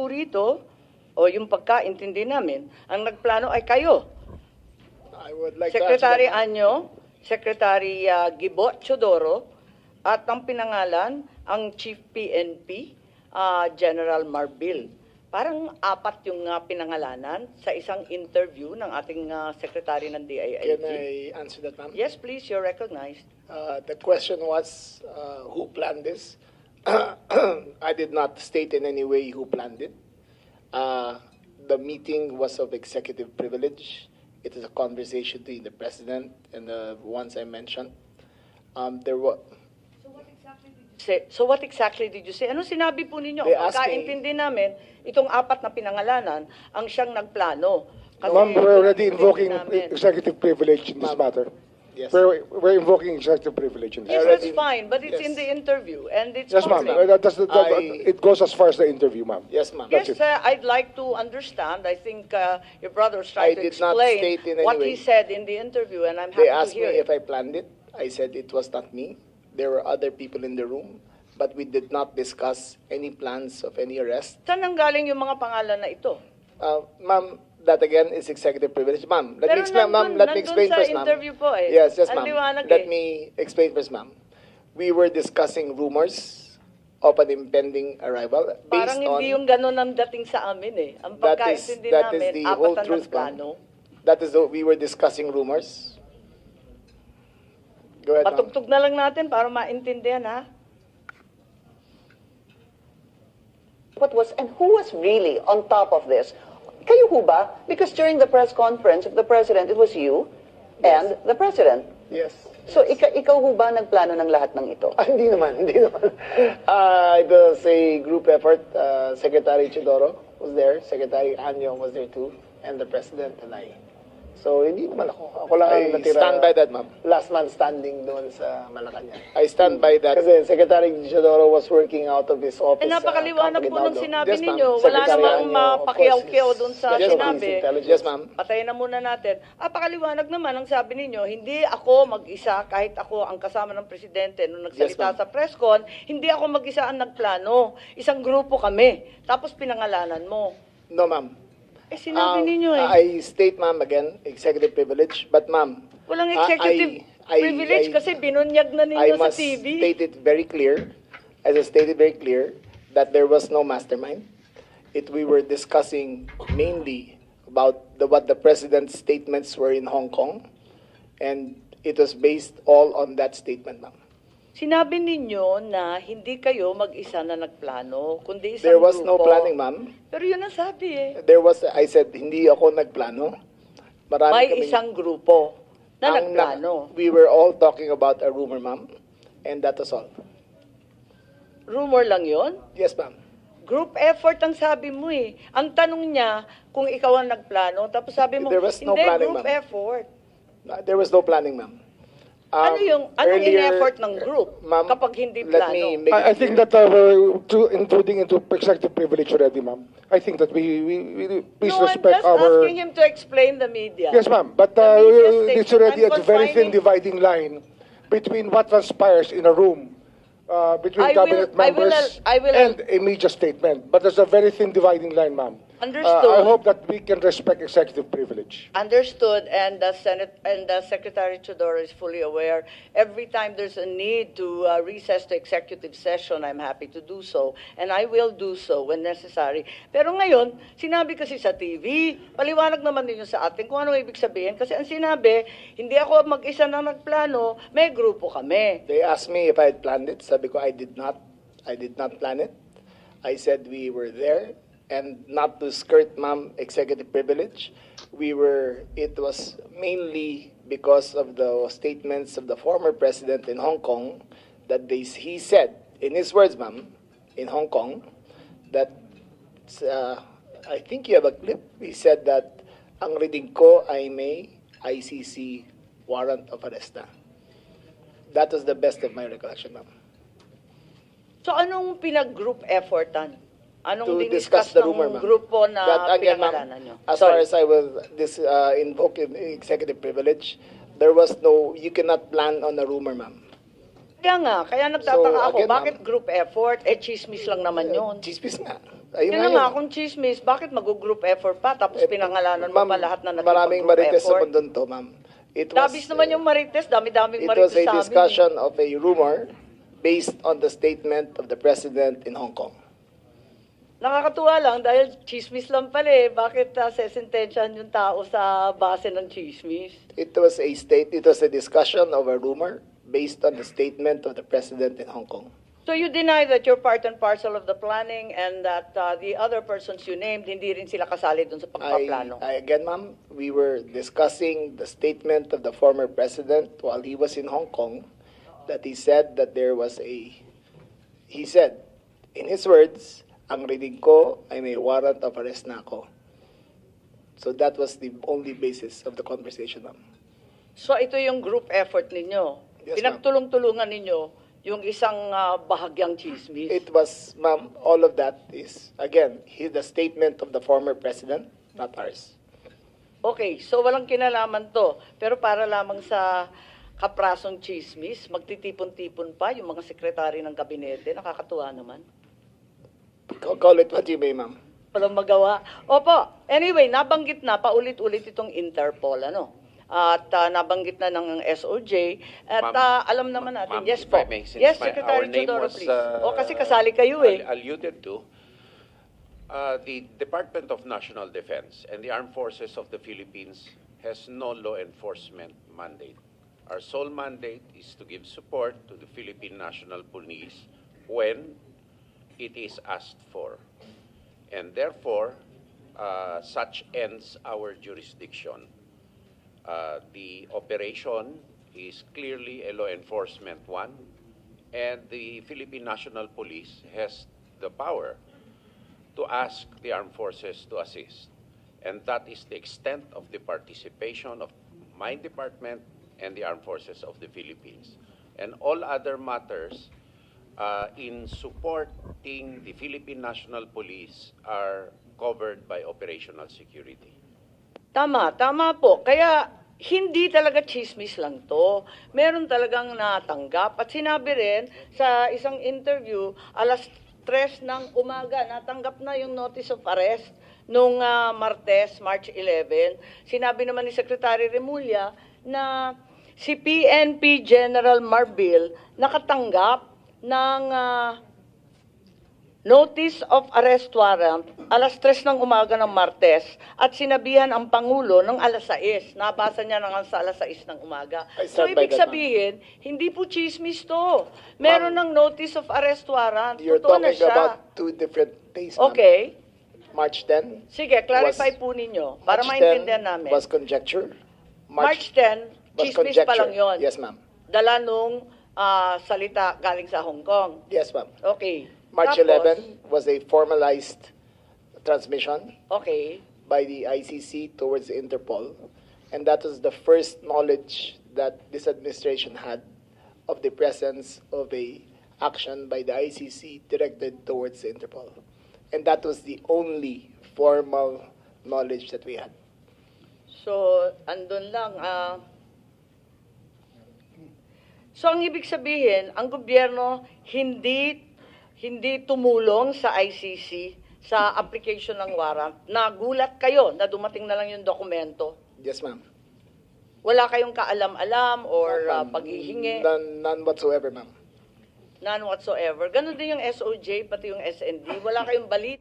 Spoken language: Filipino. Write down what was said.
rito, o yung pagkaintindi namin, ang nagplano ay kayo. I would like Secretary to answer Anyo, Secretary Gibo Chodoro, at ang pinangalan, ang Chief PNP, General Marbil. Parang apat yung pinangalanan sa isang interview ng ating Secretary ng that. Can DILG. I answer that, ma'am? Yes, please, you're recognized. The question was, who planned this? I did not state in any way who planned it. The meeting was of executive privilege. It is a conversation between the president and the ones I mentioned. There was. So what exactly did you say? Ano sinabi po ninyo? They Ang asked me- pagkaintindi namin, itong apat na pinangalanan, ang siyang nagplano. Kasi Ma'am, we're already invoking namin. executive privilege in this Ma'am. matter. Yes. We're invoking executive privilege in this. Yes, already- that's fine, but it's Yes. in the interview, and it's Yes, ma'am. public. It goes as far as the interview, ma'am. Yes, ma'am. Yes, That's it. I'd like to understand. I think your brother was I trying to did not explain state in any what way. he said in the interview, and I'm They happy to asked me hear if it. I planned it. I said it was not me. There were other people in the room, but we did not discuss any plans of any arrest. Saan nanggaling yung mga pangalan na ito? Ma'am, that again is executive privilege. Ma'am, let Pero me explain, ma'am. Let me nandun explain sa first, ma'am. interview po eh. Yes, yes, Ang ma'am. liwanag Let eh. me explain first, ma'am. We were discussing rumors of an impending arrival Parang based on. hindi yung ganun ang dating sa amin eh. Ang That pagkaintindi is namin, the apat whole na truth, ma'am. nagplano. That is we were discussing rumors. Go ahead, ma'am. Patugtog na lang natin para maintindihan ha. What was and who was really on top of this? Kayo ho ba? Because during the press conference of the president, it was you and the president. Yes. So ikaw ho ba nagplano ng lahat ng ito? Hindi naman, hindi naman. It was a group effort. Secretary Chidoro was there. Secretary Anyo was there too. And the president and I. So, hindi naman ako. Ako lang ang I natira. stand by that, ma'am. Last man standing doon sa Malacanang. I stand by that. Kasi Secretary Chidoro was working out of his office. Eh napakaliwanag po ng Campo sinabi Yes, ma'am. ninyo. Wala Secretary namang Anyo, of mapakiyaw-kiyaw course, doon sa is Yes, ma'am. sinabi. intelligence. Yes, ma'am. Patayin na muna natin. Pakaliwanag naman ang sabi ninyo, hindi ako mag-isa, kahit ako ang kasama ng presidente nung Yes, nagsalita ma'am. sa press con, hindi ako mag-isa ang nagplano. Isang grupo kami. Tapos pinangalanan mo. No, ma'am. Eh sinabi ninyo eh. I state, ma'am, again, executive privilege. But, ma'am, Walang executive privilege kasi binunyag na I ninyo sa must TV. state it very clear, as I stated very clear, that there was no mastermind. We were discussing mainly about what the president's statements were in Hong Kong, and it was based all on that statement, ma'am. Sinabi ninyo na hindi kayo mag-isa na nagplano, kundi isang There was no grupo. planning, ma'am. Pero yun ang sabi eh. I said, hindi ako nagplano. Marami May kaming- isang grupo na Ang nagplano. We were all talking about a rumor, ma'am, and that was all. Rumor lang yon. Yes, ma'am. Group effort ang sabi mo eh. Ang tanong niya kung ikaw ang nagplano, tapos sabi mo, There was no hindi, planning, group ma'am. effort. There was no planning, ma'am. Anong Earlier- in-effort ng group Ma'am, kapag hindi let plano? me make I it think clear. that including into executive privilege already, ma'am. I think that we please No, I'm just respect our. asking him to explain the media. Yes, ma'am. But The media it's already statement, a very confining- thin dividing line between what transpires in a room between I will- cabinet I will- members I will- and a media statement. But there's a very thin dividing line, ma'am. Understood. I hope that we can respect executive privilege. Understood, and the Senate and the Secretary Chodoro is fully aware. Every time there's a need to recess to executive session, I'm happy to do so, and I will do so when necessary. Pero ngayon, sinabi kasi sa TV, paliwanag naman ninyo sa atin kung ano ibig sabihin. Kasi ang sinabi, hindi ako mag-isa na nagplano, may grupo kami. They asked me if I had planned it. Sabi ko, I did not. I did not plan it. I said we were there, and not to skirt, ma'am, executive privilege. It was mainly because of the statements of the former president in Hong Kong that he said, in his words, ma'am, in Hong Kong, that, I think you have a clip, he said that, ang reading ko ay may ICC warrant of arrest na. That was the best of my recollection, ma'am. So anong pinag-group effortan? Anong To diniscuss discuss the ng rumor, ma'am. grupo na That, again, ma'am, pinangalanan nyo? as far Sorry. as I will invoke executive privilege, there was you cannot plan on a rumor, ma'am. Kaya nga, kaya nagtataka So, ako, again, bakit ma'am, group effort? Eh, chismis lang naman yun. Chismis nga. Ayun Yun nga na nga, yun. kung chismis, bakit mag-group effort pa? Tapos pinangalanan mo Ma'am, pa lahat na maraming naging marites sa effort. mundo to, ma'am. Dabis naman yung marites, dami-daming It marites was a sa amin. discussion of a rumor based on the statement of the president in Hong Kong. Nakakatuwa lang dahil chismis lang pala eh. Bakit sesentensyahan yung tao sa base ng chismis? It was a discussion of a rumor based on the statement of the president in Hong Kong. So you deny that you're part and parcel of the planning and that the other persons you named, hindi rin sila kasali dun sa pagpaplano? Again, ma'am, we were discussing the statement of the former president while he was in Hong Kong, that he said that he said, in his words, ang rinig ko ay may warrant of arrest na ako. So that was the only basis of the conversation, ma'am. So ito yung group effort ninyo. Yes, ma'am. Pinagtulong-tulungan ninyo yung isang bahagyang chismis. It was, ma'am, all of that is, again, the statement of the former president, not ours. Okay, so walang kinalaman to. Pero para lamang sa kaprasong chismis, magtitipon-tipon pa yung mga sekretary ng kabinete. Nakakatuwa naman. Call it what you may, ma'am. Walang magawa. Opo, anyway, nabanggit na paulit-ulit itong Interpol, ano? At nabanggit na ng SOJ. At alam naman natin, Ma'am, yes if po. I may, since Yes, our Secretary name Chodoro, was, please. O, kasi kasali kayo eh. alluded to, the Department of National Defense and the Armed Forces of the Philippines has no law enforcement mandate. Our sole mandate is to give support to the Philippine National Police when it is asked for. And therefore, such ends our jurisdiction. The operation is clearly a law enforcement one, and the Philippine National Police has the power to ask the armed forces to assist. And that is the extent of the participation of my department and the armed forces of the Philippines. And all other matters in supporting the Philippine National Police are covered by operational security. Tama po. Kaya hindi talaga chismis lang to. Meron talagang natanggap. At sinabi rin sa isang interview, alas 3 ng umaga, natanggap na yung notice of arrest nung Martes, March 11. Sinabi naman ni Secretary Remulla na si PNP General Marbil nakatanggap ng notice of arrest warrant alas 3 ng umaga ng Martes at sinabihan ang Pangulo ng alas 6. Nabasa niya ng sa alas 6 ng umaga. I So stand by ibig that, sabihin, hindi po chismis to. Meron ng notice of arrest warrant. You're Totoo na talking siya. about two different days, ma'am. Okay. March 10. Sige, clarify was- po ninyo para March maintindihan 10 namin. was conjecture. March 10, was chismis pa lang conjecture. yun. Yes, ma'am. Dala nung salita galing sa Hong Kong. Yes, ma'am. Okay. March Tapos, 11 was a formalized transmission Okay. by the ICC towards the Interpol. And that was the first knowledge that this administration had of the presence of a action by the ICC directed towards the Interpol. And that was the only formal knowledge that we had. So, andun lang. So, ang ibig sabihin, ang gobyerno hindi tumulong sa ICC sa application ng warrant. Nagulat kayo na dumating na lang yung dokumento. Yes, ma'am. Wala kayong kaalam-alam or paghihingi. None whatsoever, ma'am. None whatsoever. Ganon din yung SOJ, pati yung SND. Wala kayong balita.